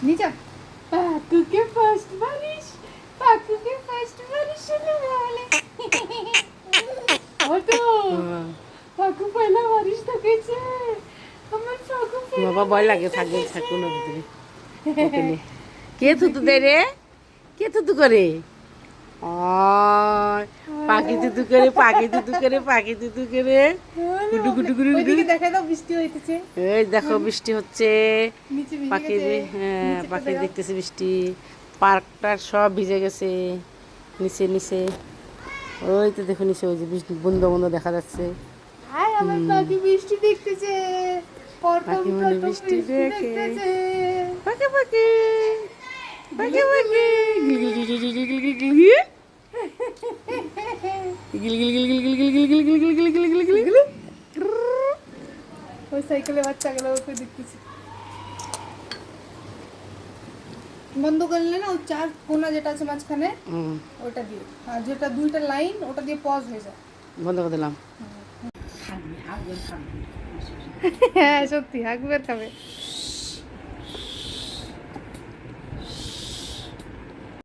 নিচা পাকুকে first বারিশ, পাকুকে first বারিশ শুনে বলে ও তো পাকু পয়লা বারিশ তো গেছে আমার পাকু বাবা ভয় লাগে থাকবে থাকুন না ভিতরে ওখানে। কে থুতু দেয় রে? কে থুতু করে? আয় পাখি থুতু করে, পাখি থুতু করে, পাখি থুতু করে। গুডু গুডু গুডু গুডু। ওইদিকে দেখা দাও বৃষ্টি হইতেছে এই দেখো বৃষ্টি হচ্ছে। নিচে ভিজে পাখি গেছে হ্যাঁ নিচেটা পাখি দেখাও। দেখতেছে বৃষ্টি। পার্কটার সব ভিজে গেছে নিচে নিচে। ওই তো দেখো নিচে ওই যে বৃষ্টি বন্ধ বন্ধ দেখা যাচ্ছে। হাই আমার পাখি বৃষ্টি দেখতেছে প্রথম পাখি মানে প্রথম বৃষ্টি বৃষ্টি দেখে। দেখতেছে পাখি পাখি পাখি পাখি গিল গিল গিল গিল গিল গিল গিল গিল গিল গিল গিল গিল গিল গিল গিল। ওই সাইকেলে বাচ্চাগুলো ওকে দেখতেছে বন্ধ করলে না ওই চার কোনা যেটা আছে মাঝখানে ওটা দিয়ে আর যেটা দুইটা লাইন ওটা দিয়ে পজ হয়ে যায় বন্ধ করে দিলাম। হ্যাঁ সত্যি হাকবের খাবে